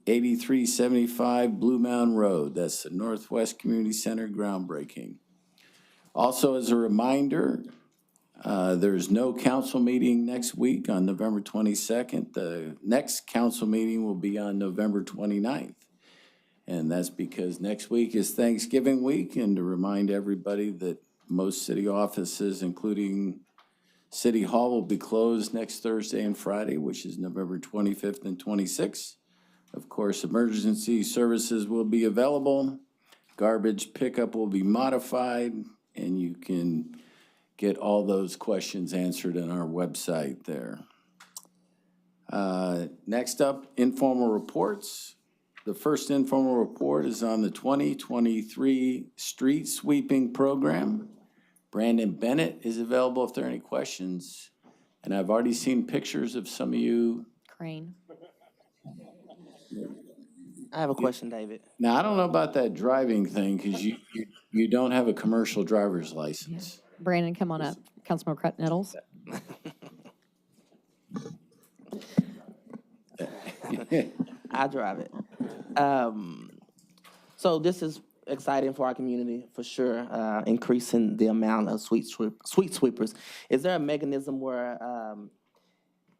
8375 Blue Mountain Road. That's the Northwest Community Center groundbreaking. Also, as a reminder, there's no council meeting next week on November 22nd. The next council meeting will be on November 29th. And that's because next week is Thanksgiving week, and to remind everybody that most city offices, including City Hall, will be closed next Thursday and Friday, which is November 25th and 26th. Of course, emergency services will be available. Garbage pickup will be modified, and you can get all those questions answered on our website there. Next up, informal reports. The first informal report is on the 2023 street sweeping program. Brandon Bennett is available if there are any questions. And I've already seen pictures of some of you. Crane. I have a question, David. Now, I don't know about that driving thing because you don't have a commercial driver's license. Yeah. Brandon, come on up. Councilmember Crett-Nettles. I drive it. So this is exciting for our community, for sure, increasing the amount of street sweepers. Is there a mechanism where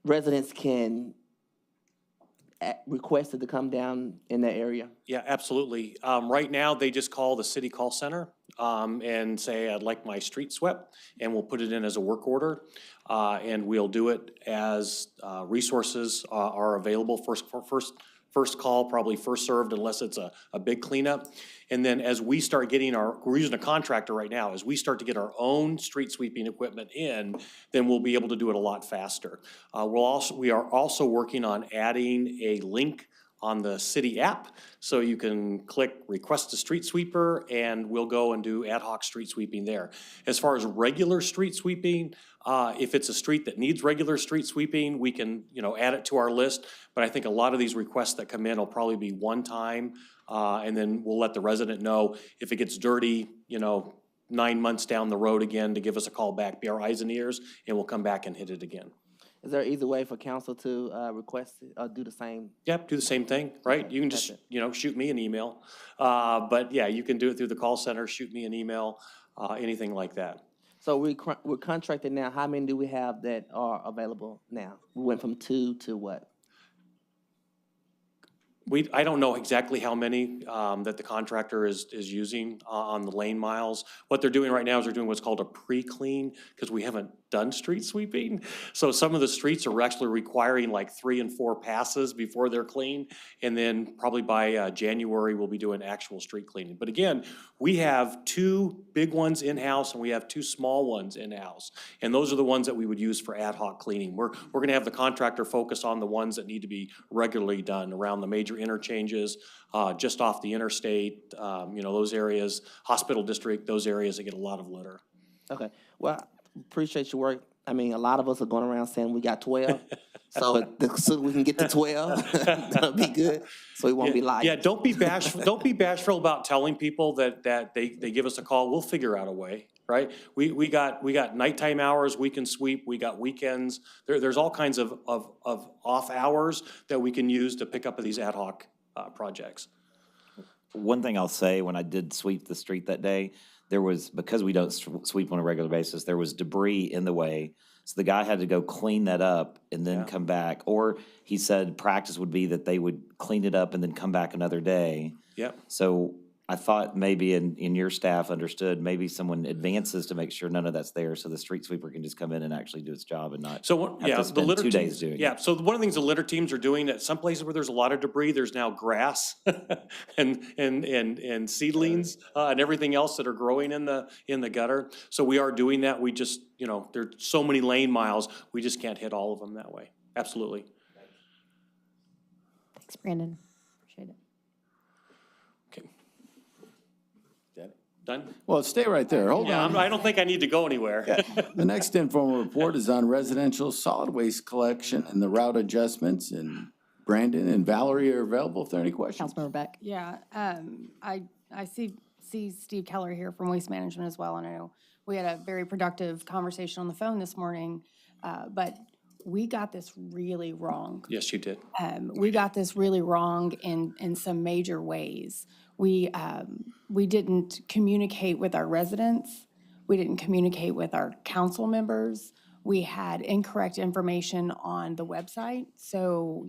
residents can request it to come down in that area? Yeah, absolutely. Right now, they just call the city call center and say, I'd like my street swept, and we'll put it in as a work order. And we'll do it as resources are available. First call, probably first served, unless it's a big cleanup. And then as we start getting we're using a contractor right now, as we start to get our own street sweeping equipment in, then we'll be able to do it a lot faster. We are also working on adding a link on the city app, so you can click request a street sweeper, and we'll go and do ad hoc street sweeping there. As far as regular street sweeping, if it's a street that needs regular street sweeping, we can, add it to our list. But I think a lot of these requests that come in will probably be one time, and then we'll let the resident know if it gets dirty, 9 months down the road again, to give us a call back, be our eyes and ears, and we'll come back and hit it again. Is there an easy way for council to request it, or do the same? Yep, do the same thing, right? You can just, shoot me an email. But yeah, you can do it through the call center, shoot me an email, anything like that. So we're contracted now. How many do we have that are available now? We went from 2 to what? I don't know exactly how many that the contractor is using on the lane miles. What they're doing right now is they're doing what's called a pre-clean, because we haven't done street sweeping. So some of the streets are actually requiring like 3 and 4 passes before they're clean. And then probably by January, we'll be doing actual street cleaning. But again, we have 2 big ones in-house and we have 2 small ones in-house. And those are the ones that we would use for ad hoc cleaning. We're going to have the contractor focus on the ones that need to be regularly done around the major interchanges, just off the interstate, those areas, hospital district, those areas that get a lot of litter. Okay, well, appreciate your work. I mean, a lot of us are going around saying we got 12, so the sooner we can get to 12, that'll be good, so we won't be lying. Yeah, don't be bashful. Don't be bashful about telling people that they give us a call. We'll figure out a way, right? We got nighttime hours we can sweep. We got weekends. There's all kinds of off hours that we can use to pick up these ad hoc projects. One thing I'll say, when I did sweep the street that day, there was, because we don't sweep on a regular basis, there was debris in the way. So the guy had to go clean that up and then come back. Or he said practice would be that they would clean it up and then come back another day. Yep. So I thought maybe in your staff understood, maybe someone advances to make sure none of that's there, so the street sweeper can just come in and actually do its job and not have to spend 2 days doing it. Yeah, so one of the things the litter teams are doing at some places where there's a lot of debris, there's now grass and seedlings and everything else that are growing in the gutter. So we are doing that. We just, there's so many lane miles, we just can't hit all of them that way. Absolutely. Thanks, Brandon. Appreciate it. Okay. Done? Well, stay right there. Hold on. I don't think I need to go anywhere. The next informal report is on residential solid waste collection and the route adjustments. And Brandon and Valerie are available if there are any questions. Councilmember Beck. Yeah, I see Steve Keller here from Waste Management as well, and I know we had a very productive conversation on the phone this morning. But we got this really wrong. Yes, you did. We got this really wrong in some major ways. We didn't communicate with our residents. We didn't communicate with our council members. We had incorrect information on the website. So,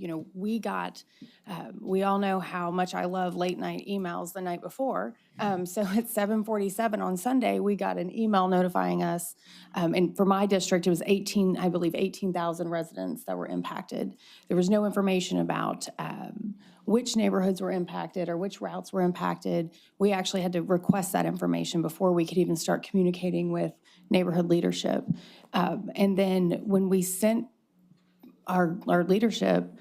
we all know how much I love late night emails the night before. So at 7:47 on Sunday, we got an email notifying us, and for my district, it was 18,000 residents that were impacted. There was no information about which neighborhoods were impacted or which routes were impacted. We actually had to request that information before we could even start communicating with neighborhood leadership. And then when we sent our leadership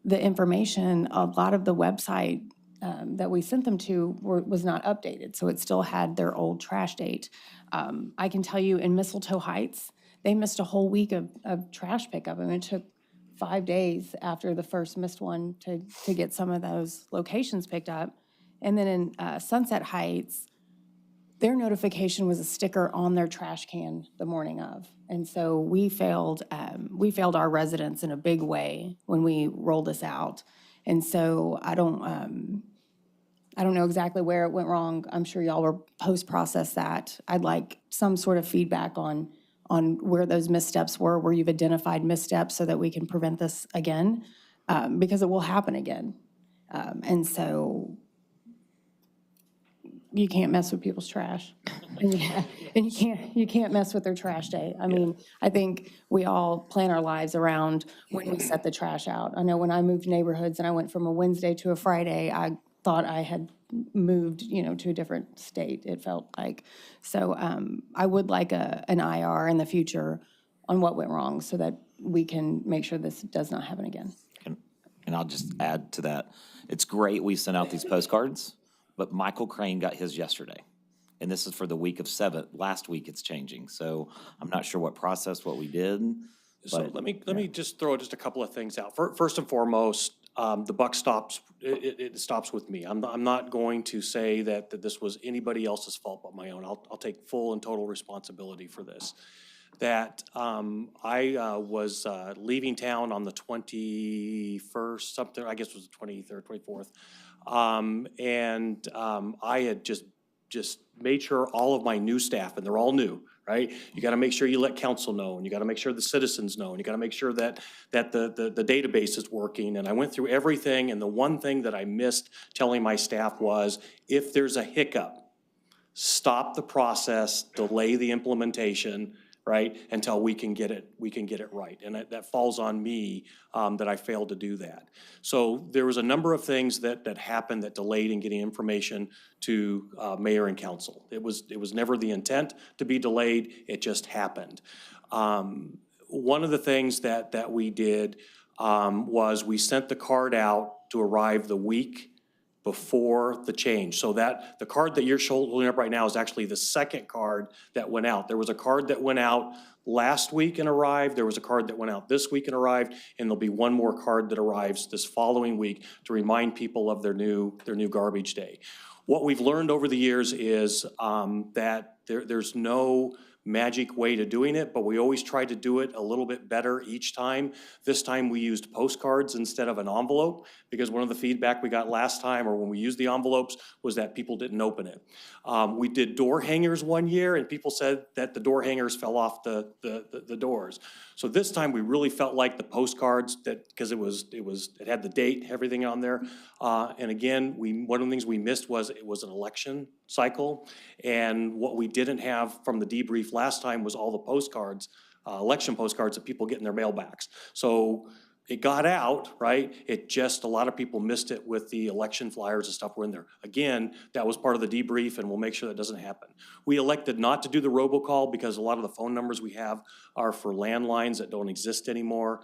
the information, a lot of the website that we sent them to was not updated, so it still had their old trash date. I can tell you in Mistletoe Heights, they missed a whole week of trash pickup. I mean, it took 5 days after the first missed one to get some of those locations picked up. And then in Sunset Heights, their notification was a sticker on their trash can the morning of. And so we failed our residents in a big way when we rolled this out. And so I don't know exactly where it went wrong. I'm sure y'all will post-process that. I'd like some sort of feedback on where those missteps were, where you've identified missteps so that we can prevent this again, because it will happen again. And so you can't mess with people's trash. And you can't mess with their trash day. I mean, I think we all plan our lives around when we set the trash out. I know when I moved neighborhoods and I went from a Wednesday to a Friday, I thought I had moved, to a different state, it felt like. So I would like an IR in the future on what went wrong so that we can make sure this does not happen again. And I'll just add to that. It's great we sent out these postcards, but Michael Crane got his yesterday. And this is for the week of 7th. Last week it's changing. So I'm not sure what we did. So let me just throw just a couple of things out. First and foremost, the buck stops. It stops with me. I'm not going to say that this was anybody else's fault but my own. I'll take full and total responsibility for this. That I was leaving town on the 21st, something, I guess it was the 23rd, 24th. I had just made sure all of my new staff, and they're all new, right? You got to make sure you let council know, and you got to make sure the citizens know, and you got to make sure that the database is working. And I went through everything, and the one thing that I missed telling my staff was, if there's a hiccup, stop the process, delay the implementation, right, until we can get it right. And that falls on me that I failed to do that. So there was a number of things that happened that delayed in getting information to mayor and council. It was never the intent to be delayed, it just happened. One of the things that we did was we sent the card out to arrive the week before the change. So that the card that you're holding up right now is actually the second card that went out. There was a card that went out last week and arrived. There was a card that went out this week and arrived, and there'll be one more card that arrives this following week to remind people of their new garbage day. What we've learned over the years is that there's no magic way to doing it, but we always try to do it a little bit better each time. This time we used postcards instead of an envelope, because one of the feedback we got last time, or when we used the envelopes, was that people didn't open it. We did door hangers one year, and people said that the door hangers fell off the doors. So this time we really felt like the postcards, because it had the date, everything on there. And again, one of the things we missed was it was an election cycle, and what we didn't have from the debrief last time was all the postcards, election postcards that people get in their mailbacks. So it got out, right? It just, a lot of people missed it with the election flyers and stuff were in there. Again, that was part of the debrief, and we'll make sure that doesn't happen. We elected not to do the robocall because a lot of the phone numbers we have are for landlines that don't exist anymore.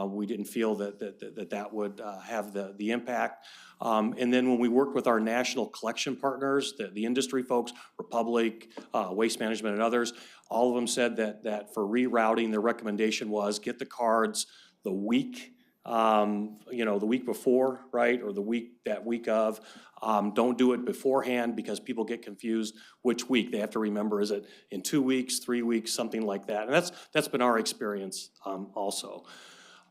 We didn't feel that would have the impact. And then when we worked with our national collection partners, the industry folks, Republic, Waste Management, and others, all of them said that for rerouting, their recommendation was get the cards the week you know, the week before, right, or that week of. Don't do it beforehand because people get confused which week. They have to remember, is it in 2 weeks, 3 weeks, something like that. And that's been our experience also.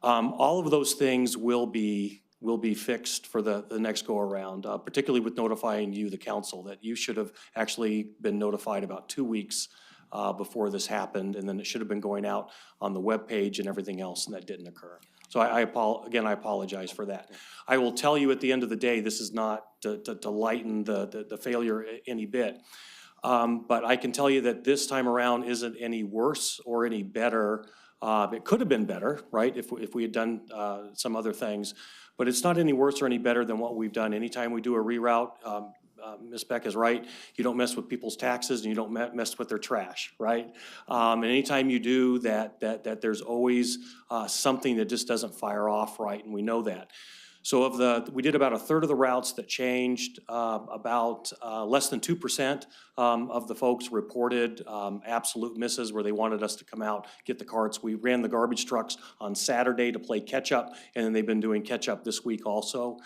All of those things will be fixed for the next go-around, particularly with notifying you, the council, that you should have actually been notified about 2 weeks before this happened, and then it should have been going out on the webpage and everything else, and that didn't occur. So I apologize for that. I will tell you at the end of the day, this is not to lighten the failure any bit. But I can tell you that this time around isn't any worse or any better. It could have been better, right, if we had done some other things. But it's not any worse or any better than what we've done. Anytime we do a reroute, Ms. Beck is right, you don't mess with people's taxes and you don't mess with their trash, right? And anytime you do that there's always something that just doesn't fire off right, and we know that. So we did about a third of the routes that changed. About less than 2% of the folks reported absolute misses where they wanted us to come out, get the carts. We ran the garbage trucks on Saturday to play catch up, and then they've been doing catch up this week also.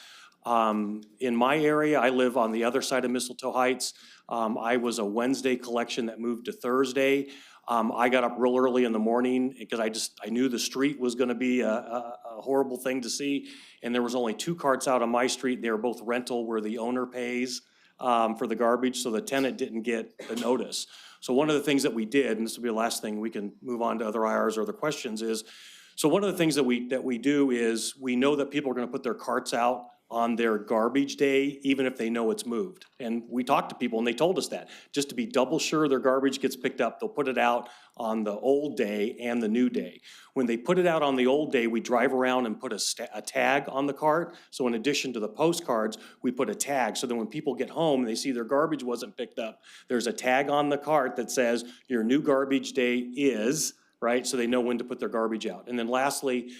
In my area, I live on the other side of Mistletoe Heights. I was a Wednesday collection that moved to Thursday. I got up real early in the morning because I knew the street was gonna be a horrible thing to see. And there was only 2 carts out on my street. They were both rental where the owner pays for the garbage, so the tenant didn't get the notice. So one of the things that we did, and this will be the last thing, we can move on to other IRs or other questions, is, so one of the things that we do is we know that people are gonna put their carts out on their garbage day, even if they know it's moved. And we talked to people and they told us that. Just to be double sure their garbage gets picked up, they'll put it out on the old day and the new day. When they put it out on the old day, we drive around and put a tag on the cart. So in addition to the postcards, we put a tag. So then when people get home and they see their garbage wasn't picked up, there's a tag on the cart that says your new garbage day is, right? So they know when to put their garbage out. And then lastly,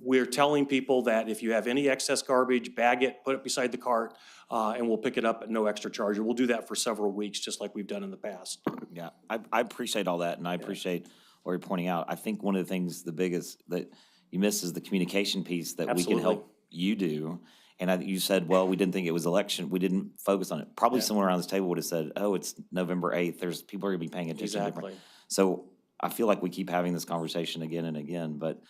we're telling people that if you have any excess garbage, bag it, put it beside the cart, and we'll pick it up at no extra charge. We'll do that for several weeks, just like we've done in the past. Yeah, I appreciate all that, and I appreciate what you're pointing out. I think one of the things, the biggest that you miss is the communication piece that we can help you do. And you said, well, we didn't think it was election. We didn't focus on it. Probably someone around this table would have said, oh, it's November 8th. There's people are gonna be paying attention. Exactly. So I feel like we keep having this conversation again and again, but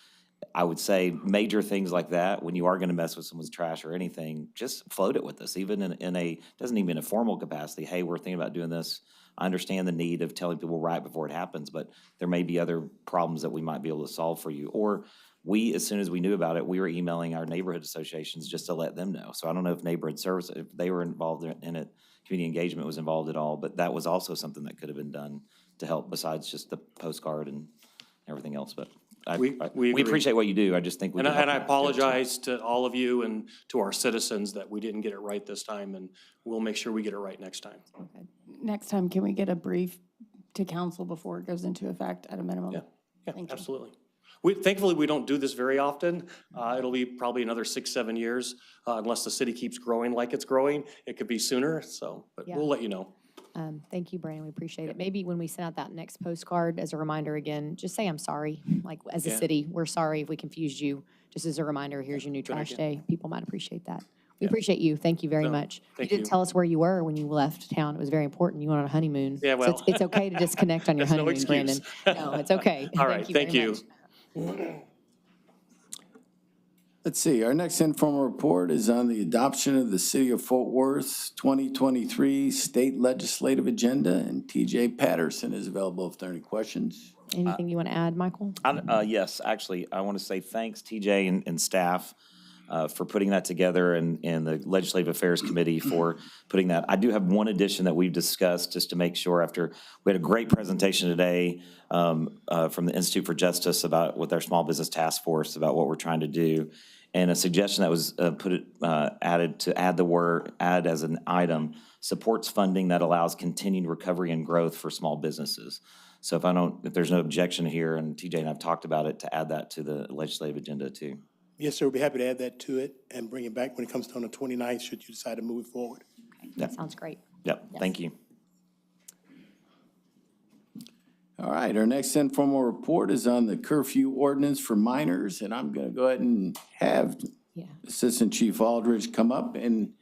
I would say major things like that, when you are going to mess with someone's trash or anything, just float it with us, even in a, doesn't even in a formal capacity. Hey, we're thinking about doing this. I understand the need of telling people right before it happens, but there may be other problems that we might be able to solve for you. Or we, as soon as we knew about it, we were emailing our neighborhood associations just to let them know. So I don't know if neighborhood service, if they were involved in it, community engagement was involved at all, but that was also something that could have been done to help besides just the postcard and everything else. But we appreciate what you do. I just think we And I apologize to all of you and to our citizens that we didn't get it right this time, and we'll make sure we get it right next time. Next time, can we get a brief to council before it goes into effect at a minimum? Yeah, absolutely. Thankfully, we don't do this very often. It'll be probably another 6, 7 years, unless the city keeps growing like it's growing. It could be sooner, so, but we'll let you know. Thank you, Brandon. We appreciate it. Maybe when we send out that next postcard, as a reminder again, just say, I'm sorry. Like, as a city, we're sorry if we confused you. Just as a reminder, here's your new trash day. People might appreciate that. We appreciate you. Thank you very much. You didn't tell us where you were when you left town. It was very important. You went on a honeymoon. Yeah, well. So it's okay to disconnect on your That's no honeymoon, Brandon. excuse. No, it's okay. All right, thank you. Let's see, our next informal report is on the adoption of the City of Fort Worth's 2023 State Legislative Agenda, and TJ Patterson is available if there are any questions. Anything you want to add, Michael? Yes, actually, I want to say thanks, TJ and staff, for putting that together, and the Legislative Affairs Committee for putting that. I do have one addition that we've discussed just to make sure after, we had a great presentation today from the Institute for Justice about with our Small Business Task Force about what we're trying to do. And a suggestion that was add as an item, supports funding that allows continued recovery and growth for small businesses. So if there's no objection here, and TJ and I've talked about it, to add that to the legislative agenda too. Yes, sir. We'll be happy to add that to it and bring it back when it comes to on the 29th, should you decide to move it forward. Okay, that sounds great. Yep, thank you. All right, our next informal report is on the curfew ordinance for minors, and I'm going to go ahead and have Yeah. Assistant Chief Aldridge come up, and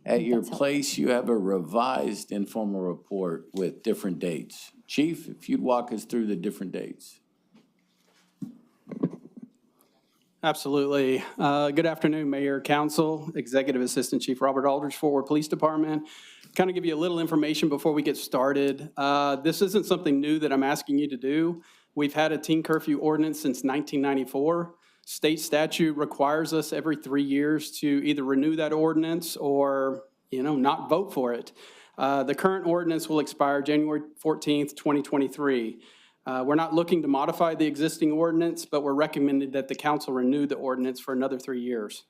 at your that's helpful. place, you have a revised informal report with different dates. Chief, if you'd walk us through the different dates. Absolutely. Good afternoon, Mayor, Council, Executive Assistant Chief Robert Aldridge, Fort Worth Police Department. Kind of give you a little information before we get started. This isn't something new that I'm asking you to do. We've had a teen curfew ordinance since 1994. State statute requires us every 3 years to either renew that ordinance or, not vote for it. The current ordinance will expire January 14th, 2023. We're not looking to modify the existing ordinance, but we're recommending that the council renew the ordinance for another 3 years.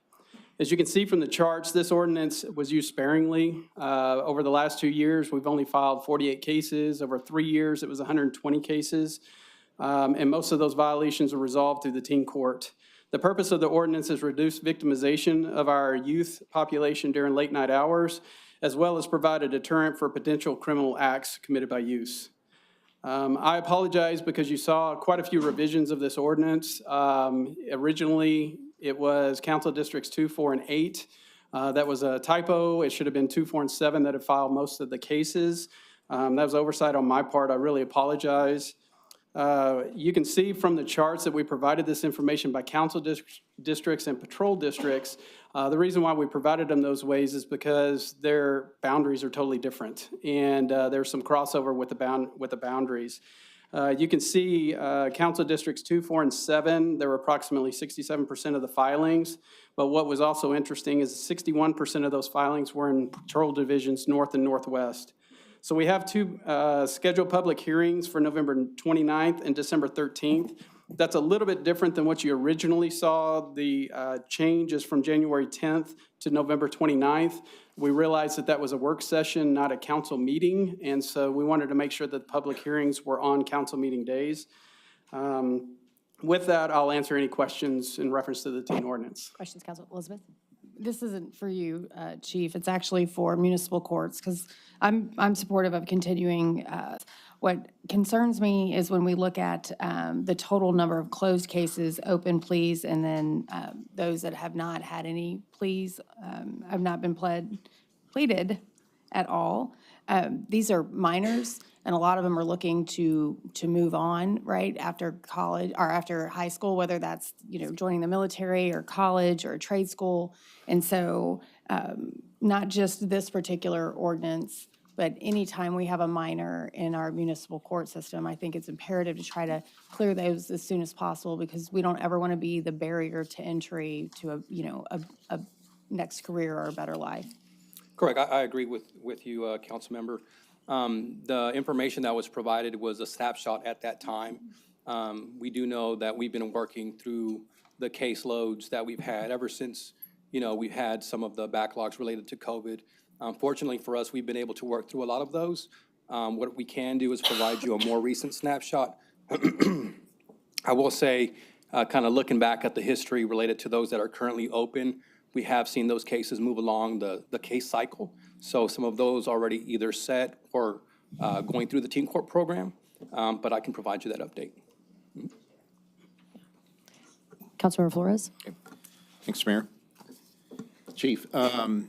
As you can see from the charts, this ordinance was used sparingly. Over the last 2 years, we've only filed 48 cases. Over 3 years, it was 120 cases. And most of those violations are resolved through the teen court. The purpose of the ordinance is reduce victimization of our youth population during late night hours, as well as provide a deterrent for potential criminal acts committed by youth. I apologize because you saw quite a few revisions of this ordinance. Originally, it was Council Districts 2, 4, and 8. That was a typo. It should have been 2, 4, and 7 that had filed most of the cases. That was oversight on my part. I really apologize. You can see from the charts that we provided this information by council districts and patrol districts. The reason why we provided them those ways is because their boundaries are totally different, and there's some crossover with the boundaries. You can see council districts 2, 4, and 7, there were approximately 67% of the filings, but what was also interesting is 61% of those filings were in patrol divisions north and northwest. So we have two scheduled public hearings for November 29th and December 13th. That's a little bit different than what you originally saw. The change is from January 10th to November 29th. We realized that that was a work session, not a council meeting, and so we wanted to make sure that the public hearings were on council meeting days. With that, I'll answer any questions in reference to the teen ordinance. Questions, Council Elizabeth? This isn't for you, Chief. It's actually for municipal courts, because I'm supportive of continuing. What concerns me is when we look at the total number of closed cases, open pleas, and then those that have not had any pleas, have not been pleaded at all. These are minors, and a lot of them are looking to move on, right, after college or after high school, whether that's, joining the military or college or a trade school. And so not just this particular ordinance, but anytime we have a minor in our municipal court system, I think it's imperative to try to clear those as soon as possible, because we don't ever want to be the barrier to entry to a next career or a better life. Correct. I agree with you, Councilmember. The information that was provided was a snapshot at that time. We do know that we've been working through the caseloads that we've had ever since, we've had some of the backlogs related to COVID. Fortunately for us, we've been able to work through a lot of those. What we can do is provide you a more recent snapshot. I will say, kind of looking back at the history related to those that are currently open, we have seen those cases move along the case cycle. So some of those already either set or going through the teen court program, but I can provide you that update. Councilmember Flores? Thanks, Mayor. Chief, I've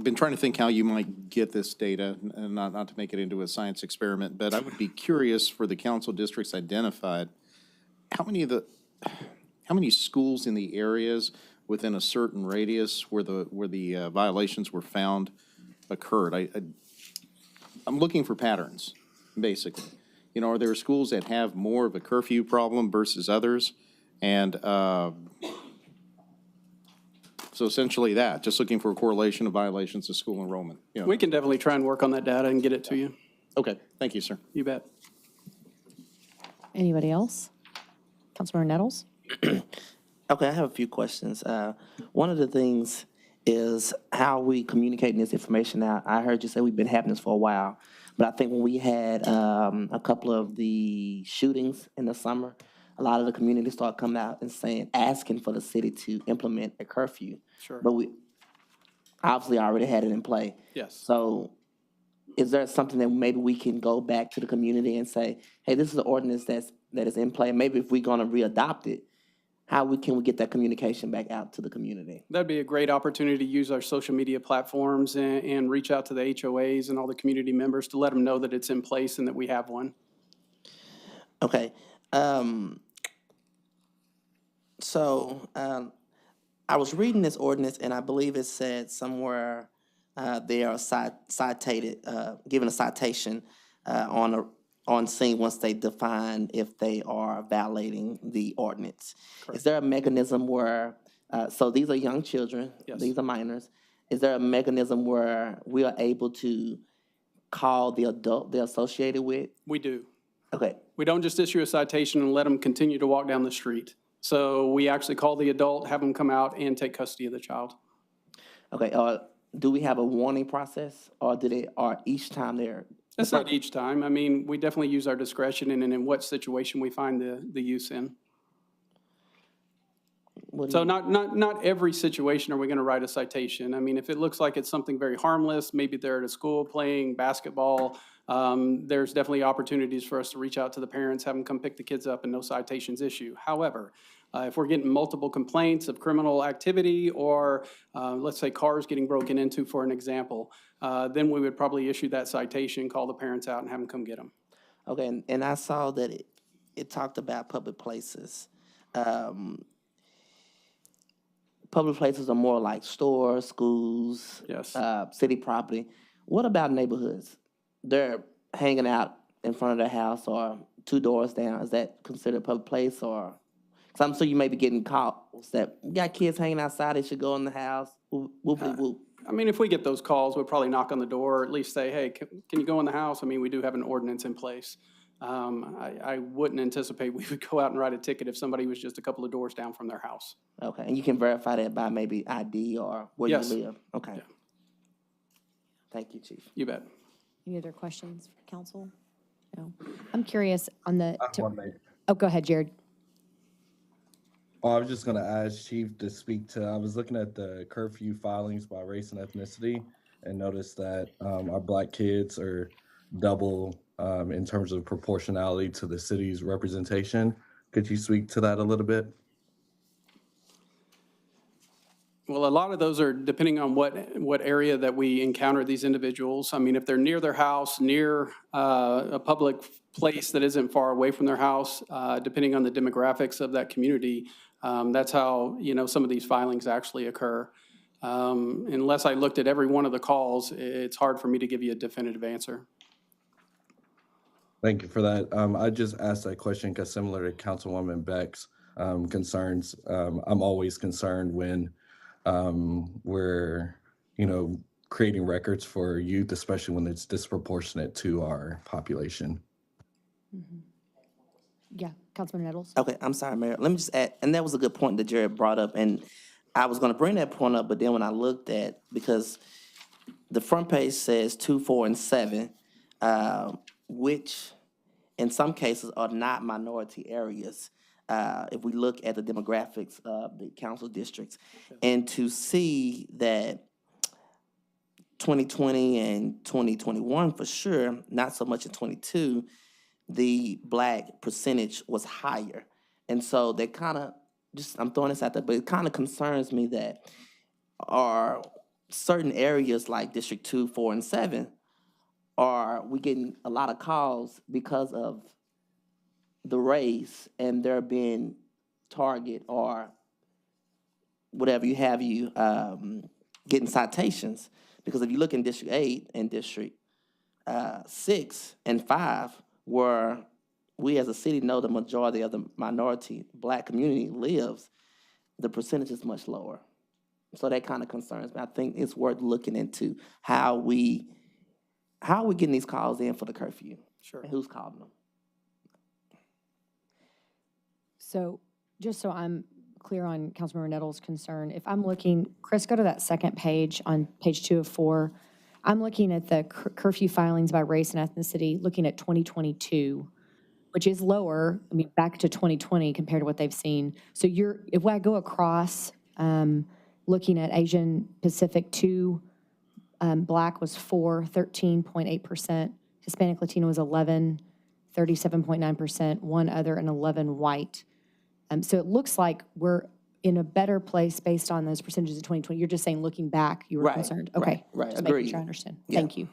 been trying to think how you might get this data, and not to make it into a science experiment, but I would be curious, for the council districts identified, how many schools in the areas within a certain radius where the violations were found occurred? I'm looking for patterns, basically. Are there schools that have more of a curfew problem versus others? And so essentially that, just looking for a correlation of violations of school enrollment. We can definitely try and work on that data and get it to you. Okay, thank you, sir. You bet. Anybody else? Councilmember Nettles? Okay, I have a few questions. One of the things is how we communicate this information out. I heard you say we've been having this for a while, but I think when we had a couple of the shootings in the summer, a lot of the community started coming out and asking for the city to implement a curfew. Sure. But we obviously already had it in play. Yes. So is there something that maybe we can go back to the community and say, hey, this is an ordinance that is in play? Maybe if we're gonna re-adopt it, can we get that communication back out to the community? That'd be a great opportunity to use our social media platforms and reach out to the HOAs and all the community members to let them know that it's in place and that we have one. Okay. I was reading this ordinance, and I believe it said somewhere they are given a citation on scene once they define if they are violating the ordinance. Correct. Is there a mechanism where, so these are young children, Yes. These are minors. Is there a mechanism where we are able to call the adult they're associated with? We do. Okay. We don't just issue a citation and let them continue to walk down the street. So we actually call the adult, have them come out and take custody of the child. Okay, do we have a warning process, or each time they're? It's not each time. I mean, we definitely use our discretion and in what situation we find the use in. So not every situation are we going to write a citation. I mean, if it looks like it's something very harmless, maybe they're at a school playing basketball, there's definitely opportunities for us to reach out to the parents, have them come pick the kids up, and no citations issue. However, if we're getting multiple complaints of criminal activity or, let's say, cars getting broken into, for an example, then we would probably issue that citation, call the parents out, and have them come get them. Okay, and I saw that it talked about public places. Public places are more like stores, schools, Yes. City property. What about neighborhoods? They're hanging out in front of their house or 2 doors down. Is that considered a public place? Or, because I'm sure you may be getting calls that we got kids hanging outside, they should go in the house. Whoop. I mean, if we get those calls, we'll probably knock on the door, or at least say, hey, can you go in the house? I mean, we do have an ordinance in place. I wouldn't anticipate we would go out and write a ticket if somebody was just a couple of doors down from their house. Okay, and you can verify that by maybe ID or where Yes. you live? Okay. Yeah. Thank you, Chief. You bet. Any other questions for council? No. I'm curious on the. I have one, Mayor. Oh, go ahead, Jared. Oh, I was just gonna ask Chief to speak to, I was looking at the curfew filings by race and ethnicity and noticed that our Black kids are double in terms of proportionality to the city's representation. Could you speak to that a little bit? Well, a lot of those are depending on what area that we encounter these individuals. I mean, if they're near their house, near a public place that isn't far away from their house, depending on the demographics of that community, that's how, some of these filings actually occur. Unless I looked at every one of the calls, it's hard for me to give you a definitive answer. Thank you for that. I just asked that question because similar to Councilwoman Beck's concerns, I'm always concerned when we're, creating records for youth, especially when it's disproportionate to our population. Mm-hmm. Yeah, Councilman Nettles. Okay, I'm sorry, Mayor. Let me just add, and that was a good point that Jared brought up, and I was gonna bring that point up, but then when I looked at, because the front page says 2, 4, and 7, which in some cases are not minority areas. If we look at the demographics of the council districts, and to see that 2020 and 2021 for sure, not so much in 22, the Black percentage was higher. And so they kind of, I'm throwing this out there, but it kind of concerns me that are certain areas like District 2, 4, and 7, are we getting a lot of calls because of the race and they're being target or whatever getting citations. Because if you look in District 8 and District 6 and 5, where we as a city know the majority of the minority Black community lives, the percentage is much lower. So that kind of concerns me. I think it's worth looking into how we getting these calls in for the curfew. Sure. And who's calling them. So just so I'm clear on Councilmember Nettles' concern, if I'm looking, Chris, go to that second page on page 2 of 4. I'm looking at the curfew filings by race and ethnicity, looking at 2022, which is lower, back to 2020 compared to what they've seen. So if I go across, looking at Asian Pacific 2, Black was 4, 13.8%. Hispanic Latino was 11, 37.9%. One other and 11 white. So it looks like we're in a better place based on those percentages of 2020. You're just saying, looking back, you were Right, concerned. right, Okay. right, Just making agreed. sure I understand. Yeah. Thank you.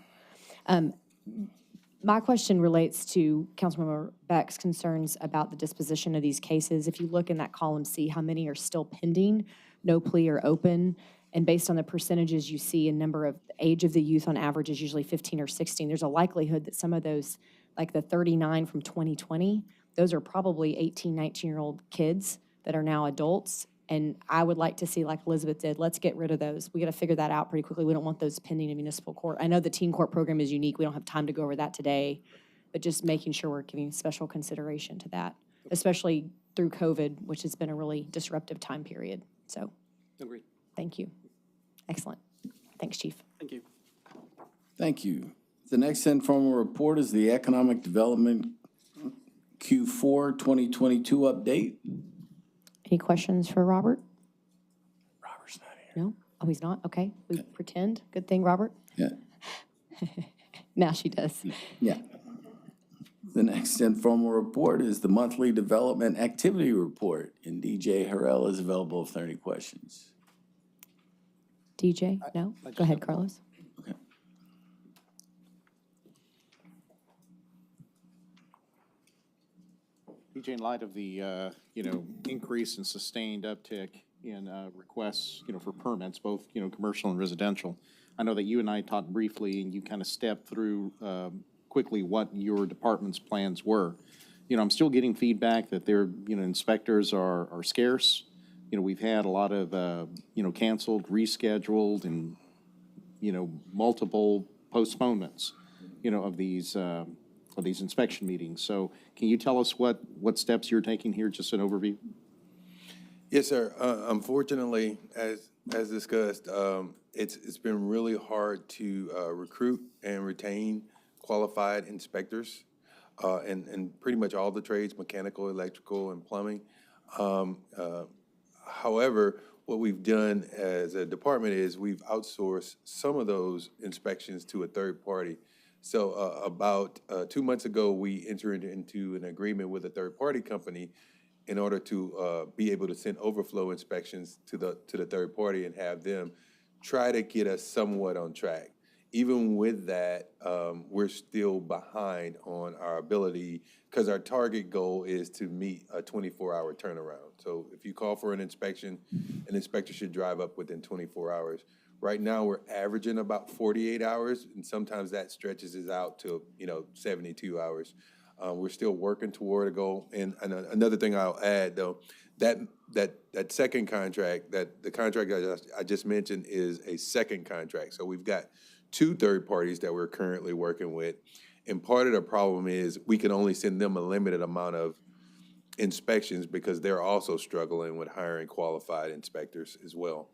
My question relates to Councilmember Beck's concerns about the disposition of these cases. If you look in that column C, how many are still pending, no plea or open? And based on the percentages you see, a number of age of the youth on average is usually 15 or 16. There's a likelihood that some of those, like the 39 from 2020, those are probably 18, 19-year-old kids that are now adults. And I would like to see, like Elizabeth did, let's get rid of those. We got to figure that out pretty quickly. We don't want those pending in municipal court. I know the teen court program is unique. We don't have time to go over that today, but just making sure we're giving special consideration to that, especially through COVID, which has been a really disruptive time period. So, Agreed. thank you. Excellent. Thanks, Chief. Thank you. Thank you. The next informal report is the Economic Development Q4 2022 update. Any questions for Robert? Robert's not here. No? Oh, he's not? Okay. We pretend. Good thing, Robert. Yeah. Now she does. Yeah. The next informal report is the monthly development activity report, and DJ Harrell is available if there are any questions. DJ? No? Go ahead, Carlos. Okay. BJ, in light of the, increase and sustained uptick in requests, for permits, both, commercial and residential, I know that you and I talked briefly and you kind of stepped through quickly what your department's plans were. I'm still getting feedback that their, inspectors are scarce. We've had a lot of, canceled, rescheduled, and, multiple postponements, of these inspection meetings. So can you tell us what steps you're taking here, just an overview? Yes, sir. Unfortunately, as discussed, it's been really hard to recruit and retain qualified inspectors and pretty much all the trades, mechanical, electrical, and plumbing. However, what we've done as a department is we've outsourced some of those inspections to a third party. So about 2 months ago, we entered into an agreement with a third-party company in order to be able to send overflow inspections to the third party and have them try to get us somewhat on track. Even with that, we're still behind on our ability because our target goal is to meet a 24-hour turnaround. So if you call for an inspection, an inspector should drive up within 24 hours. Right now, we're averaging about 48 hours, and sometimes that stretches us out to 72 hours. We're still working toward a goal. And another thing I'll add, though, that second contract, that the contract I just mentioned is a second contract. So we've got 2 third parties that we're currently working with. And part of the problem is we can only send them a limited amount of inspections because they're also struggling with hiring qualified inspectors as well.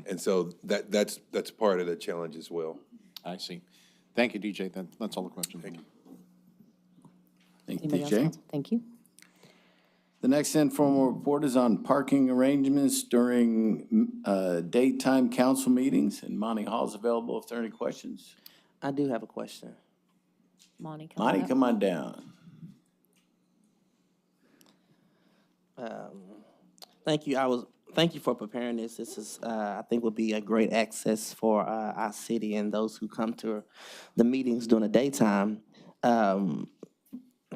And so that's part of the challenge as well. I see. Thank you, DJ. That's all the questions. Thank you. Thank you, Anybody else, DJ. council? Thank you. The next informal report is on parking arrangements during daytime council meetings, and Monty Hall is available if there are any questions. I do have a question. Monty, come Monty, up. come on down. Thank you. Thank you for preparing this. This is, I think, will be a great access for our city and those who come to the meetings during the daytime. I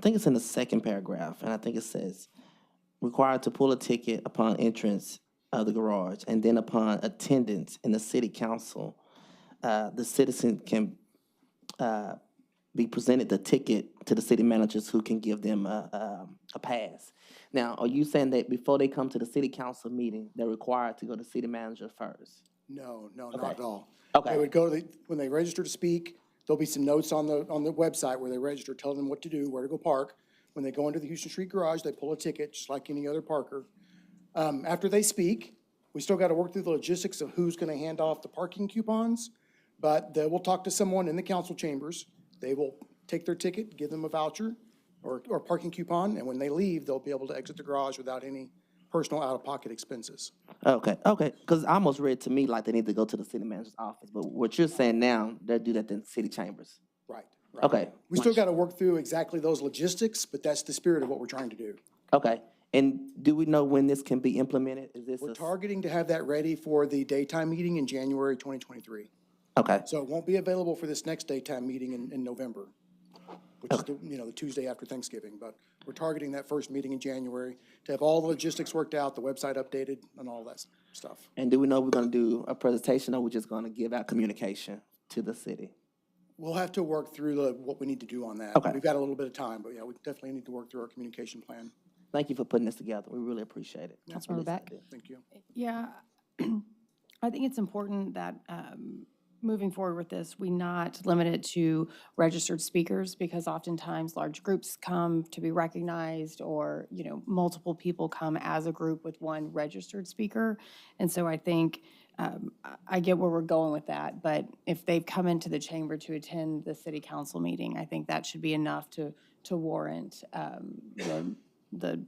think it's in the second paragraph, and I think it says, required to pull a ticket upon entrance of the garage, and then upon attendance in the city council, the citizen can be presented the ticket to the city managers who can give them a pass. Now, are you saying that before they come to the city council meeting, they're required to go to city manager first? No, not Okay. at all. Okay. They would go to when they register to speak, there'll be some notes on the website where they register, telling them what to do, where to go park. When they go into the Houston Street Garage, they pull a ticket, just like any other parker. After they speak, we still got to work through the logistics of who's going to hand off the parking coupons, but they will talk to someone in the council chambers. They will take their ticket, give them a voucher or parking coupon, and when they leave, they'll be able to exit the garage without any personal out-of-pocket expenses. Okay, because I almost read to me like they need to go to the city manager's office, but what you're saying now, they'll do that in city chambers. Right. Right. Okay, We still got to work through exactly those logistics, but that's the spirit of what we're trying to do. okay. And do we know when this can be implemented? Is this We're targeting to have that ready for the daytime meeting in January 2023. Okay, So it won't be available for this next daytime meeting in November, which is the Tuesday after Thanksgiving. But we're targeting that first meeting in January to have all the logistics worked out, the website updated, and all that stuff. and do we know we're gonna do a presentation, or we're just gonna give out communication to the city? We'll have to work through what we need to do on that. Okay. We've got a little bit of time, but yeah, we definitely need to work through our communication plan. Thank you for putting this together. We really appreciate it. Councilmember Beck? Thank you. Yeah, I think it's important that moving forward with this, we not limit it to registered speakers, because oftentimes large groups come to be recognized, or, multiple people come as a group with one registered speaker. And so I think, I get where we're going with that, but if they've come into the chamber to attend the city council meeting, I think that should be enough to warrant the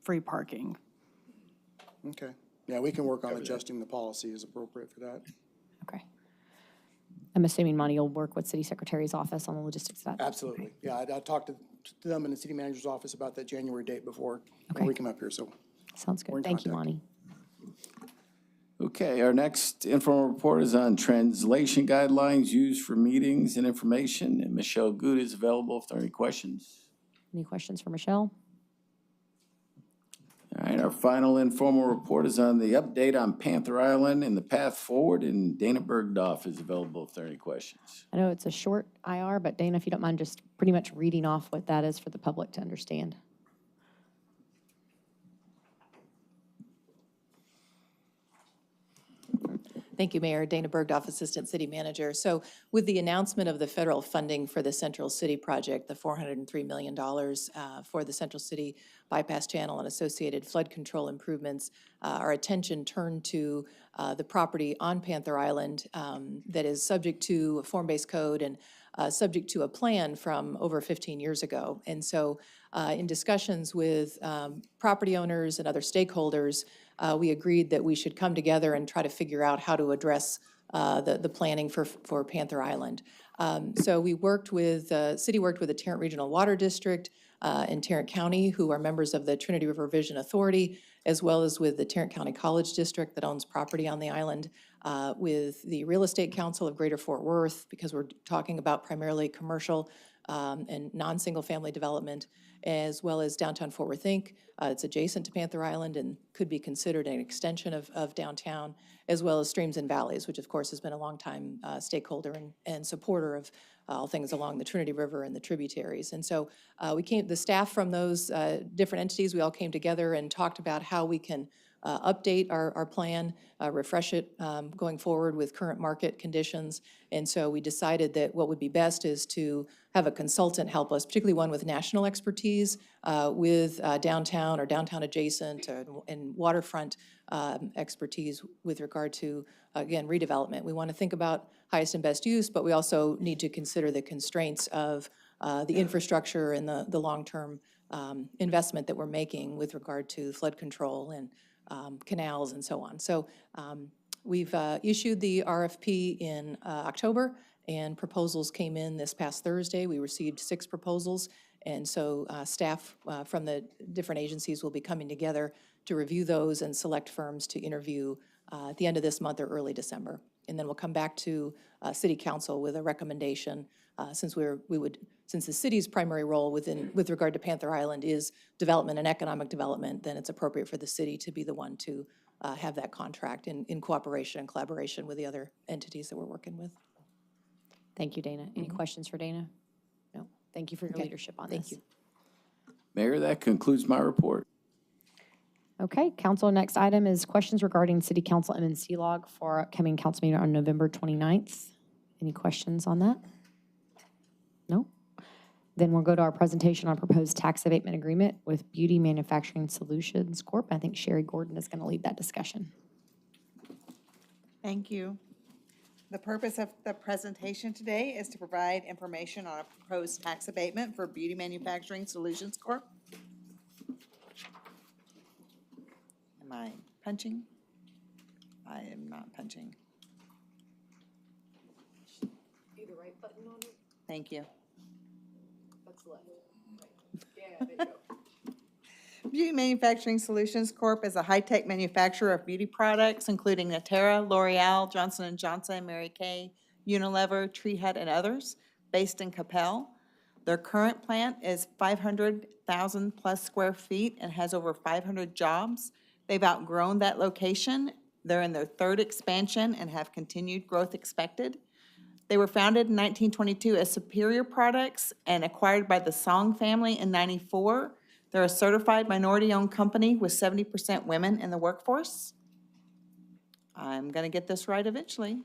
free parking. Okay. Yeah, we can work on adjusting the policy as appropriate for that. Okay. I'm assuming Monty will work with city secretary's office on the logistics of that. Absolutely. Yeah, I talked to them in the city manager's office about that January date before Okay. we come up here, so. Sounds We're in good. Thank you, contact. Monty. Okay, our next informal report is on translation guidelines used for meetings and information, and Michelle Good is available if there are any questions. Any questions for Michelle? All right, our final informal report is on the update on Panther Island and the path forward, and Dana Bergdorf is available if there are any questions. I know it's a short IR, but Dana, if you don't mind just pretty much reading off what that is for the public to understand. Thank you, Mayor. Dana Bergdorf, Assistant City Manager. So with the announcement of the federal funding for the Central City project, the $403 million for the Central City bypass channel and associated flood control improvements, our attention turned to the property on Panther Island that is subject to a form-based code and subject to a plan from over 15 years ago. And so in discussions with property owners and other stakeholders, we agreed that we should come together and try to figure out how to address the planning for Panther Island. So we worked with, city worked with the Tarrant Regional Water District and Tarrant County, who are members of the Trinity River Vision Authority, as well as with the Tarrant County College District that owns property on the island, with the Real Estate Council of Greater Fort Worth, because we're talking about primarily commercial and non-single-family development, as well as Downtown Fort Worth, Inc. It's adjacent to Panther Island and could be considered an extension of downtown, as well as Streams and Valleys, which of course has been a longtime stakeholder and supporter of all things along the Trinity River and the tributaries. And so the staff from those different entities, we all came together and talked about how we can update our plan, refresh it going forward with current market conditions. And so we decided that what would be best is to have a consultant help us, particularly one with national expertise with downtown or downtown adjacent and waterfront expertise with regard to, again, redevelopment. We want to think about highest and best use, but we also need to consider the constraints of the infrastructure and the long-term investment that we're making with regard to flood control and canals and so on. So we've issued the RFP in October, and proposals came in this past Thursday. We received 6 proposals, and so staff from the different agencies will be coming together to review those and select firms to interview at the end of this month or early December. And then we'll come back to City Council with a recommendation, since the city's primary role with regard to Panther Island is development and economic development, then it's appropriate for the city to be the one to have that contract in cooperation and collaboration with the other entities that we're working with. Thank you, Dana. Any questions for Dana? No. Thank you for your leadership on this. Thank you. Mayor, that concludes my report. Okay, council, next item is questions regarding city council MNC log for upcoming council meeting on November 29th. Any questions on that? No? Then we'll go to our presentation on proposed tax abatement agreement with Beauty Manufacturing Solutions Corp. I think Sherry Gordon is going to lead that discussion. Thank you. The purpose of the presentation today is to provide information on a proposed tax abatement for Beauty Manufacturing Solutions Corp. punching? I am not punching. Either right button on it, Thank you. that's left. Yeah, there you go. Beauty Manufacturing Solutions Corp. is a high-tech manufacturer of beauty products, including Natera, L'Oreal, Johnson & Johnson, Mary Kay, Unilever, Tree Hut, and others, based in Capel. Their current plant is 500,000 plus square feet and has over 500 jobs. They've outgrown that location. They're in their third expansion and have continued growth expected. They were founded in 1922 as Superior Products and acquired by the Song family in 94. They're a certified minority-owned company with 70% women in the workforce. I'm going to get this right eventually.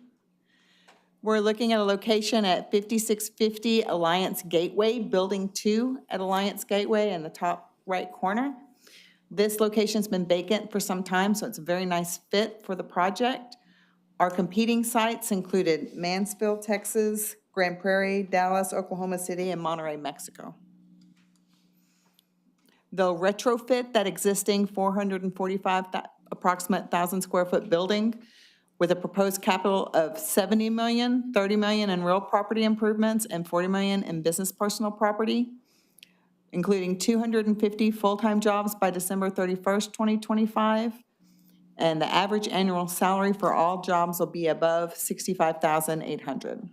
We're looking at a location at 5650 Alliance Gateway, Building 2 at Alliance Gateway in the top right corner. This location's been vacant for some time, so it's a very nice fit for the project. Our competing sites included Mansfield, Texas, Grand Prairie, Dallas, Oklahoma City, and Monterrey, Mexico. They'll retrofit that existing 445 approximate 1,000 square foot building with a proposed capital of $70 million, $30 million in real property improvements, and $40 million in business personal property, including 250 full-time jobs by December 31st, 2025. And the average annual salary for all jobs will be above $65,800.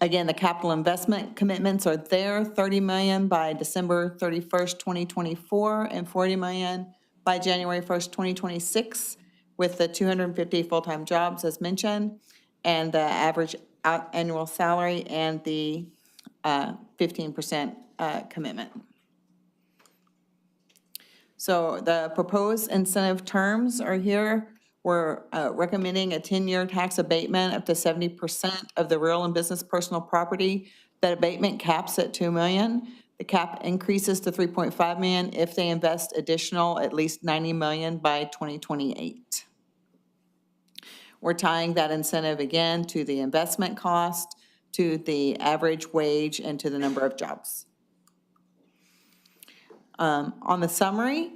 Again, the capital investment commitments are there, $30 million by December 31st, 2024, and $40 million by January 1st, 2026, with the 250 full-time jobs as mentioned, and the average annual salary and the 15% commitment. So the proposed incentive terms are here. We're recommending a 10-year tax abatement up to 70% of the real and business personal property. That abatement caps at $2 million. The cap increases to $3.5 million if they invest additional at least $90 million by 2028. We're tying that incentive again to the investment cost, to the average wage, and to the number of jobs. On the summary,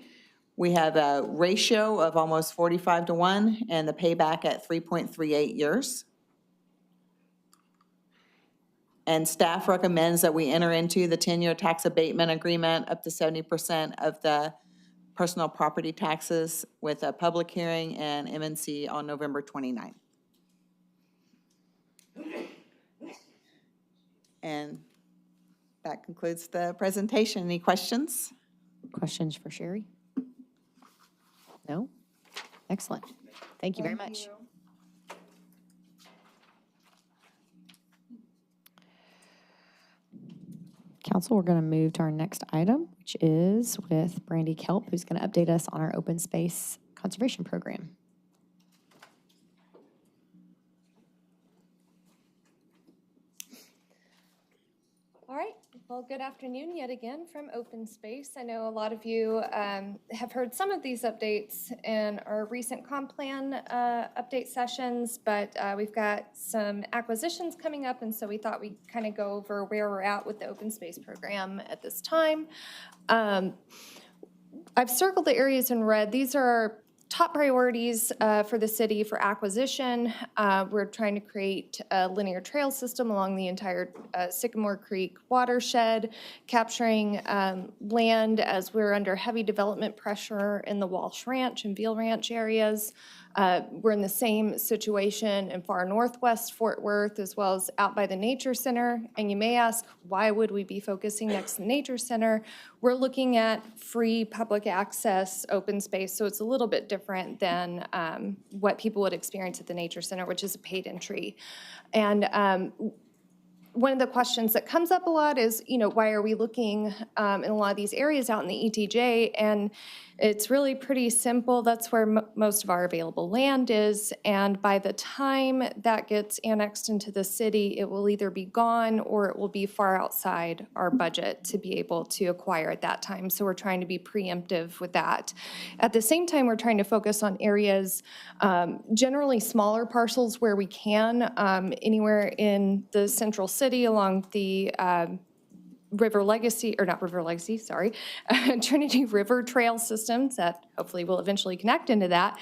we have a ratio of almost 45-1 and the payback at 3.38 years. And staff recommends that we enter into the 10-year tax abatement agreement up to 70% of the personal property taxes with a public hearing and MNC on November 29th. And that concludes the presentation. Any questions? Questions for Sherry? No? Excellent. Thank you very much. Council, we're going to move to our next item, which is with Brandy Kelp, who's going to update us on our open space conservation program. All right. Well, good afternoon yet again from Open Space. I know a lot of you have heard some of these updates in our recent comp plan update sessions, but we've got some acquisitions coming up, and so we thought we'd kind of go over where we're at with the Open Space program at this time. I've circled the areas in red. These are our top priorities for the city for acquisition. We're trying to create a linear trail system along the entire Sycamore Creek watershed, capturing land as we're under heavy development pressure in the Walsh Ranch and Veal Ranch areas. We're in the same situation in far northwest Fort Worth, as well as out by the Nature Center. And you may ask, why would we be focusing next to the Nature Center? We're looking at free public access open space, so it's a little bit different than what people would experience at the Nature Center, which is a paid entry. And one of the questions that comes up a lot is, why are we looking in a lot of these areas out in the ETJ? And it's really pretty simple. That's where most of our available land is. And by the time that gets annexed into the city, it will either be gone or it will be far outside our budget to be able to acquire at that time. So we're trying to be preemptive with that. At the same time, we're trying to focus on areas, generally smaller parcels where we can, anywhere in the central city along the River Legacy, or not River Legacy, sorry, Trinity River Trail systems that hopefully will eventually connect into that.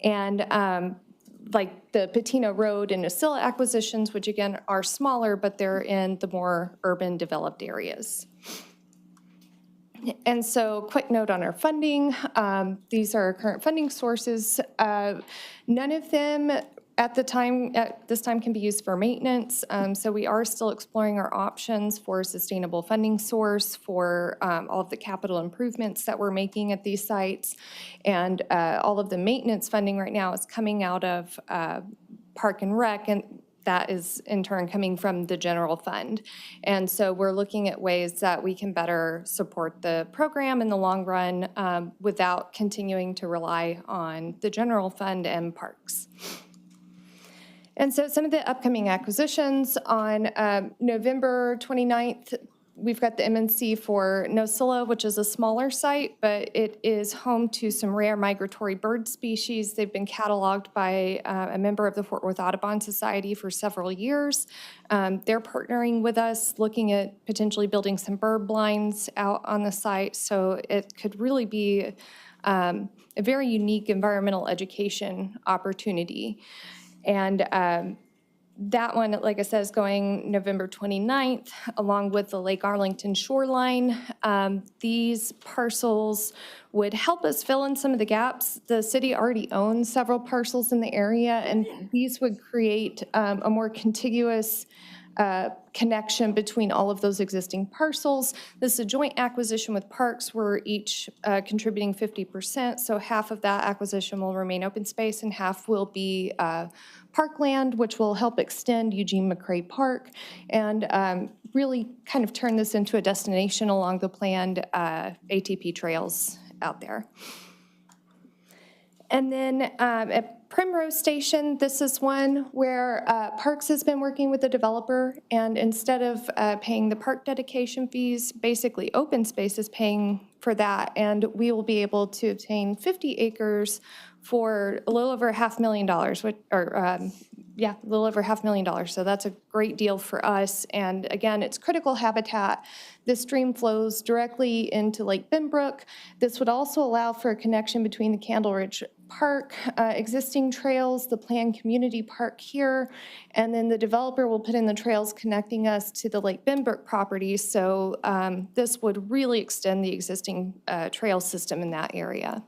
And like the Patina Road and Osceola acquisitions, which again are smaller, but they're in the more urban developed areas. And so, quick note on our funding. These are our current funding sources. None of them at this time can be used for maintenance. So we are still exploring our options for a sustainable funding source for all of the capital improvements that we're making at these sites. And all of the maintenance funding right now is coming out of Park and Rec, and that is in turn coming from the general fund. And so we're looking at ways that we can better support the program in the long run without continuing to rely on the general fund and parks. And so some of the upcoming acquisitions on November 29th, we've got the MNC for Nosilla, which is a smaller site, but it is home to some rare migratory bird species. They've been cataloged by a member of the Fort Worth Audubon Society for several years. They're partnering with us, looking at potentially building some bird blinds out on the site. So it could really be a very unique environmental education opportunity. And that one, like I said, is going November 29th, along with the Lake Arlington shoreline. These parcels would help us fill in some of the gaps. The city already owns several parcels in the area, and these would create a more contiguous connection between all of those existing parcels. This is a joint acquisition with Parks. We're each contributing 50%, so half of that acquisition will remain open space and half will be parkland, which will help extend Eugene McCrae Park and really kind of turn this into a destination along the planned ATP trails out there. And then at Primrose Station, this is one where Parks has been working with the developer, and instead of paying the park dedication fees, basically open space is paying for that, and we will be able to obtain 50 acres for a little over $500,000, a little over $500,000. So that's a great deal for us. And again, it's critical habitat. This stream flows directly into Lake Benbrook. This would also allow for a connection between the Candle Ridge Park, existing trails, the planned community park here, and then the developer will put in the trails connecting us to the Lake Benbrook property. So this would really extend the existing trail system in that area.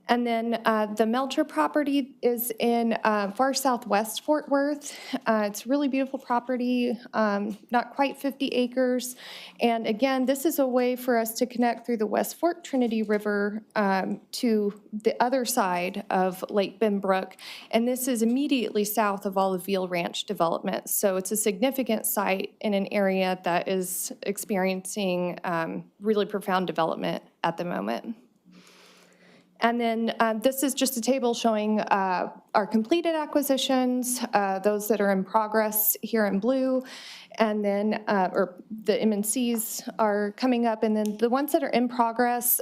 And then the Melcher property is in far southwest Fort Worth. It's a really beautiful property, not quite 50 acres. And again, this is a way for us to connect through the West Fork Trinity River to the other side of Lake Benbrook. And this is immediately south of all the Veal Ranch development. So it's a significant site in an area that is experiencing really profound development at the moment. And then this is just a table showing our completed acquisitions, those that are in progress here in blue, and then, or the MNCs are coming up, and then the ones that are in progress,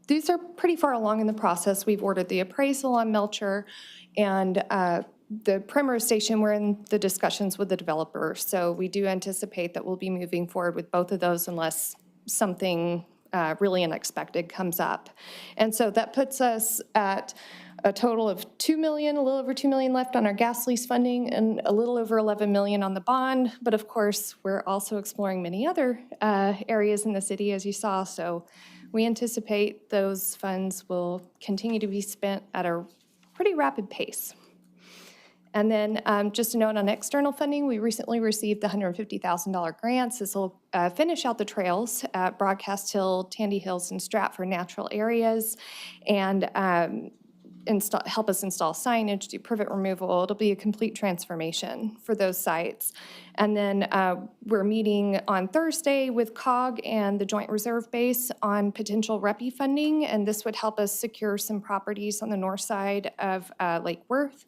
these are pretty far along in the process. We've ordered the appraisal on Melcher, and the Primrose Station, we're in the discussions with the developer. So we do anticipate that we'll be moving forward with both of those unless something really unexpected comes up. And so that puts us at a total of $2 million, a little over $2 million left on our gas lease funding and a little over $11 million on the bond. But of course, we're also exploring many other areas in the city, as you saw. So we anticipate those funds will continue to be spent at a pretty rapid pace. And then just a note on external funding, we recently received the $150,000 grants. This will finish out the trails at Broadcast Hill, Tandy Hills, and Stratford natural areas, and help us install signage, do privet removal. It'll be a complete transformation for those sites. And then we're meeting on Thursday with COG and the Joint Reserve Base on potential REPI funding, and this would help us secure some properties on the north side of Lake Worth.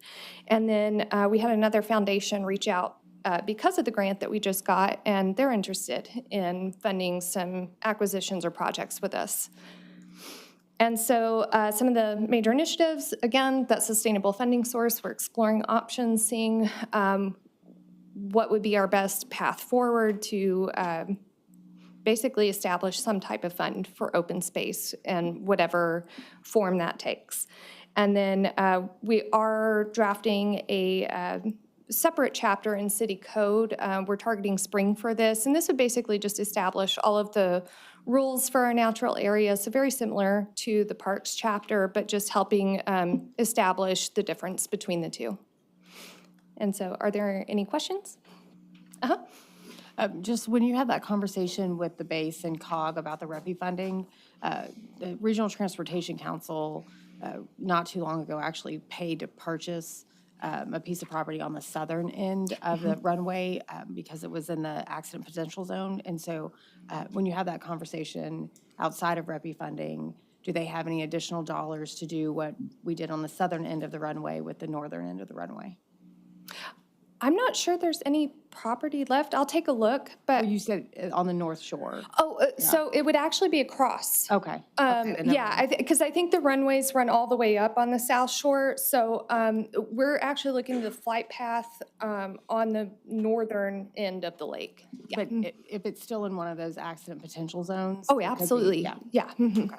And then we had another foundation reach out because of the grant that we just got, and they're interested in funding some acquisitions or projects with us. And so some of the major initiatives, again, that sustainable funding source, we're exploring options, seeing what would be our best path forward to basically establish some type of fund for open space and whatever form that takes. And then we are drafting a separate chapter in city code. We're targeting spring for this, and this would basically just establish all of the rules for our natural areas, so very similar to the parks chapter, but just helping establish the difference between the two. And so are there any questions? Just when you had that conversation with the base and COG about the REPI funding, the Regional Transportation Council not too long ago actually paid to purchase a piece of property on the southern end of the runway because it was in the accident potential zone. And so when you have that conversation outside of REPI funding, do they have any additional dollars to do what we did on the southern end of the runway with the northern end of the runway? I'm not sure there's any property left. I'll take a look, but. You said on the north shore. Oh, so it would actually be across. Okay. Yeah, because I think the runways run all the way up on the south shore. So we're actually looking at the flight path on the northern end of the lake. Yeah. But if it's still in one of those accident potential zones? Oh, it could be- absolutely. Yeah. Mhm. Okay.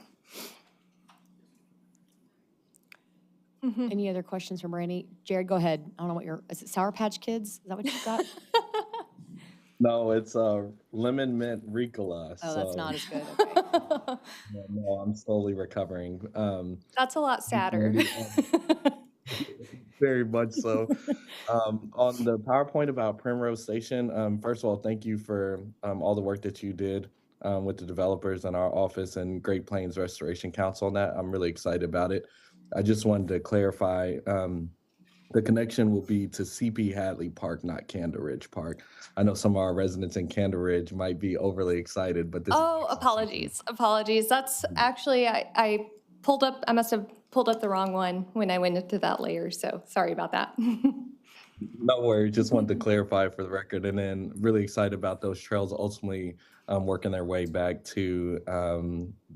Any other questions from Brandy? Jared, go ahead. I don't know what is it Sour Patch Kids? Is that what you've got? No, it's lemon mint Ricola. Oh, that's not as good. Okay. No, I'm slowly recovering. That's a lot sadder. Very much so. On the PowerPoint about Primrose Station, first of all, thank you for all the work that you did with the developers in our office and Great Plains Restoration Council on that. I'm really excited about it. I just wanted to clarify, the connection will be to CP Hadley Park, not Candle Ridge Park. I know some of our residents in Candle Ridge might be overly excited, but this. Oh, apologies. That's actually, I must have pulled up the wrong one when I went into that layer, so sorry about that. No worries, just wanted to clarify for the record, and then really excited about those trails ultimately working their way back to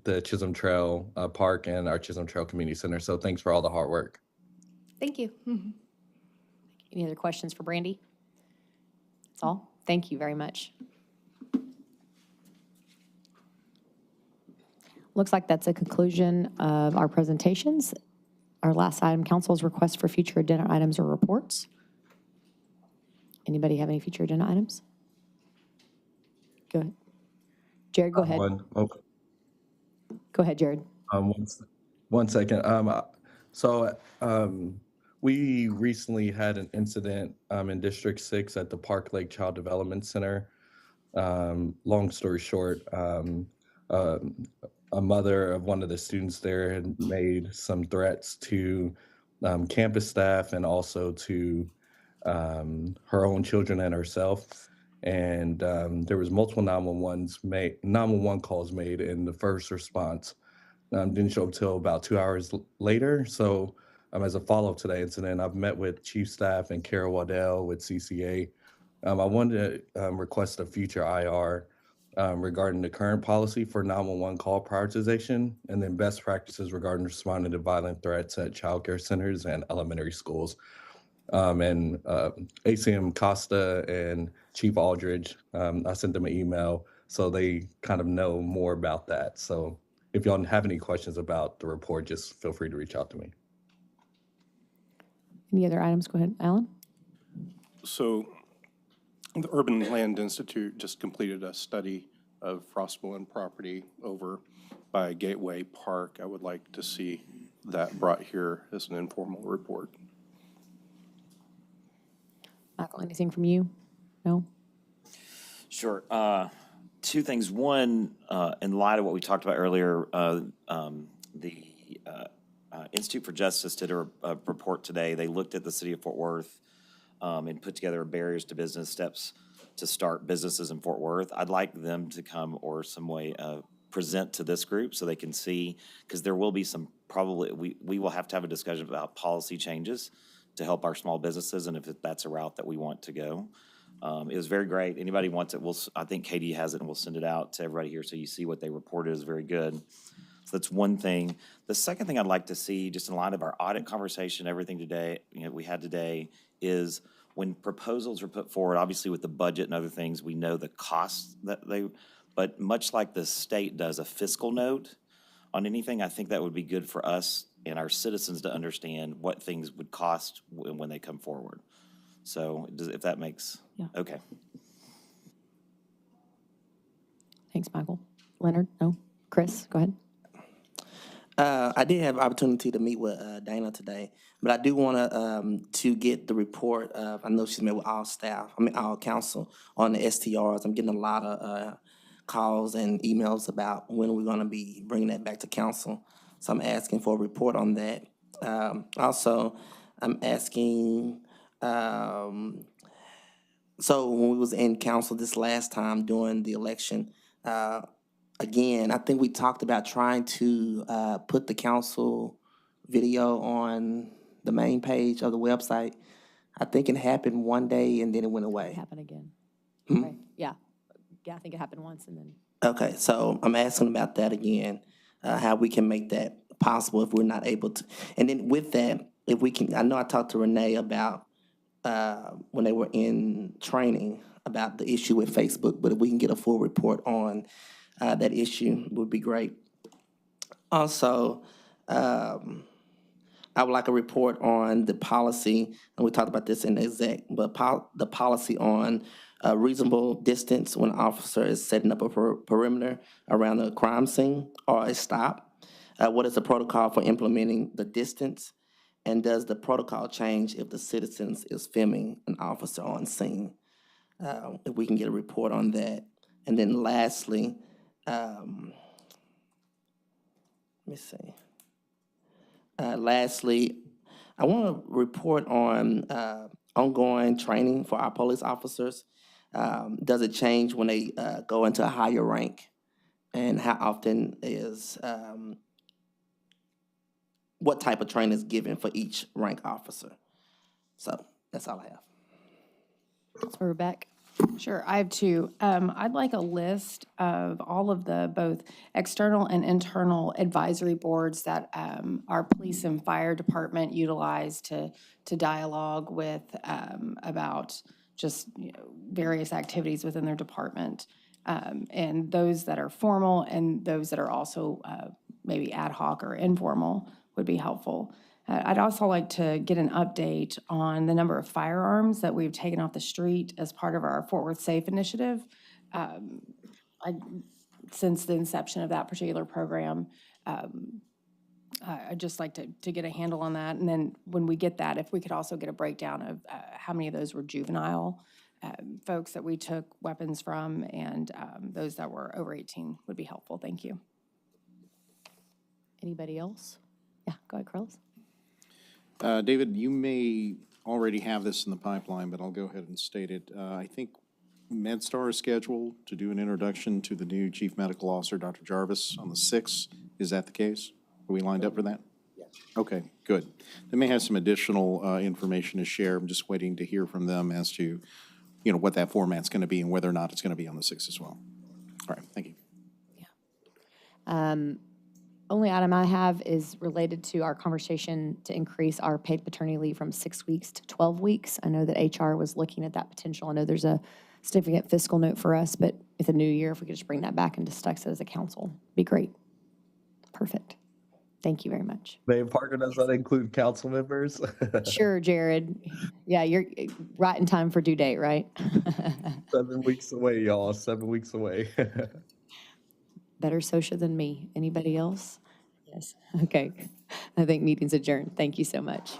the Chisholm Trail Park and our Chisholm Trail Community Center. So thanks for all the hard work. Thank you. Any other questions for Brandy? That's all. Thank you very much. Looks like that's a conclusion of our presentations. Our last item, council's request for future agenda items or reports. Anybody have any future agenda items? Go ahead. Jared, go ahead. Okay. Go ahead, Jared. One second. We recently had an incident in District 6 at the Park Lake Child Development Center. Long story short, a mother of one of the students there had made some threats to campus staff and also to her own children and herself. And there was multiple 911 calls made, and the first response didn't show up till about 2 hours later. So as a follow-up to that incident, I've met with Chief Staff and Kara Waddell with CCA. I wanted to request a future IR regarding the current policy for 911 call prioritization, and then best practices regarding responding to violent threats at childcare centers and elementary schools. And ACM Costa and Chief Aldridge, I sent them an email so they kind of know more about that. So if y'all have any questions about the report, just feel free to reach out to me. Any other items? Go ahead, Alan. So the Urban Land Institute just completed a study of Frostmoreland property over by Gateway Park. I would like to see that brought here as an informal report. Michael, anything from you? No? Sure. Two things. One, in light of what we talked about earlier, the Institute for Justice did a report today. They looked at the city of Fort Worth and put together barriers to business steps to start businesses in Fort Worth. I'd like them to come or some way present to this group so they can see, because there will be some we will have to have a discussion about policy changes to help our small businesses, and if that's a route that we want to go. It was very great. Anybody wants it, I think Katie has it, and we'll send it out to everybody here so you see what they reported is very good. So that's one thing. The second thing I'd like to see, just in light of our audit conversation, everything today, we had today, is when proposals are put forward, obviously with the budget and other things, we know the costs that they, but much like the state does a fiscal note on anything, I think that would be good for us and our citizens to understand what things would cost when they come forward. So if that makes, okay. Thanks, Michael. Leonard, no? Chris, go ahead. I did have opportunity to meet with Dana today, but I do want to get the report of, I know she's met with all staff, all council on the STRs. I'm getting a lot of calls and emails about when we're going to be bringing that back to council. So I'm asking for a report on that. Also, I'm asking, so when we was in council this last time during the election, again, I think we talked about trying to put the council video on the main page of the website. I think it happened one day and then it went away. Happen again. Right. Yeah. Yeah, I think it happened once and then. Okay, so I'm asking about that again, how we can make that possible if we're not able to. And then with that, if we can, I know I talked to Renee about when they were in training about the issue with Facebook, but if we can get a full report on that issue would be great. Also, I would like a report on the policy, and we talked about this in the exec, but the policy on reasonable distance when an officer is setting up a perimeter around a crime scene or a stop. What is the protocol for implementing the distance? And does the protocol change if the citizens is filming an officer on scene? If we can get a report on that. And then lastly, let me see. Lastly, I want to report on ongoing training for our police officers. Does it change when they go into a higher rank? And how often is, what type of training is given for each rank officer? So that's all I have. So Rebecca. Sure, I have two. I'd like a list of all of the both external and internal advisory boards that our police and fire department utilize to dialogue with about just various activities within their department. And those that are formal and those that are also maybe ad hoc or informal would be helpful. I'd also like to get an update on the number of firearms that we've taken off the street as part of our Fort Worth Safe initiative. Since the inception of that particular program, I'd just like to get a handle on that. And then when we get that, if we could also get a breakdown of how many of those were juvenile folks that we took weapons from, and those that were over 18 would be helpful. Thank you. Anybody else? Yeah, go ahead, Carlos. David, you may already have this in the pipeline, but I'll go ahead and state it. I think MedStar is scheduled to do an introduction to the new Chief Medical Officer, Dr. Jarvis, on the 6th. Is that the case? Are we lined up for that? Yes. Okay, good. They may have some additional information to share. I'm just waiting to hear from them as to, what that format's going to be and whether or not it's going to be on the 6th as well. All right, thank you. Yeah. Only item I have is related to our conversation to increase our paid paternity leave from 6 weeks to 12 weeks. I know that HR was looking at that potential. I know there's a significant fiscal note for us, but with the new year, if we could just bring that back and discuss it as a council, be great. Perfect. Thank you very much. Mayor Parker, does that include council members? Sure, Jared. Yeah, you're right in time for due date, right? 7 weeks away, y'all. 7 weeks away. Better social than me. Anybody else? Yes. Okay. I think meeting's adjourned. Thank you so much.